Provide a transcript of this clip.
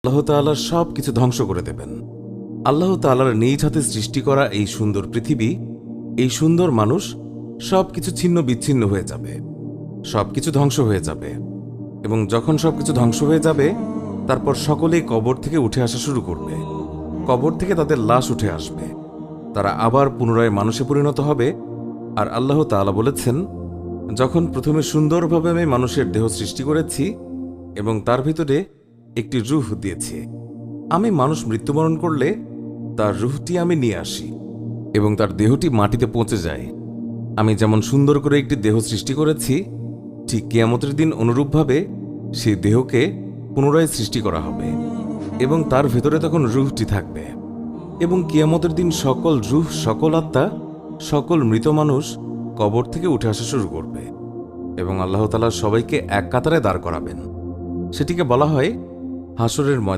আল্লাহ তাআলা সব কিছু ধ্বংস করে দেবেন। আল্লাহ তাআলার নিজ হাতে সৃষ্টি করা এই সুন্দর পৃথিবী, এই সুন্দর মানুষ, সব কিছু ছিন্ন বিচ্ছিন্ন হয়ে যাবে, সব কিছু ধ্বংস হয়ে যাবে। এবং যখন সব কিছু ধ্বংস হয়ে যাবে, তারপর সকলেই কবর থেকে উঠে আসা শুরু করবে। কবর থেকে তাদের লাশ উঠে আসবে, তারা আবার পুনরায় মানুষে পরিণত হবে। আর আল্লাহ তাআলা বলেছেন, যখন প্রথমে সুন্দরভাবে আমি মানুষের দেহ সৃষ্টি করেছি এবং তার ভিতরে একটি রূহ দিয়েছি, আমি মানুষ মৃত্যুবরণ করলে তার রূহটি আমি নিয়ে আসি এবং তার দেহটি মাটিতে পৌঁছে যায়। আমি যেমন সুন্দর করে একটি দেহ সৃষ্টি করেছি, ঠিক কিয়ামতের দিন অনুরূপভাবে সেই দেহকে পুনরায় সৃষ্টি করা হবে এবং তার ভেতরে তখন রূহটি থাকবে। এবং কিয়ামতের দিন সকল রূহ, সকল আত্মা, সকল মৃত মানুষ কবর থেকে উঠে আসা শুরু করবে এবং আল্লাহ তাআলা সবাইকে এক কাতারে দাঁড় করাবেন। সেটিকে বলা হয় হাসরের ময়দান।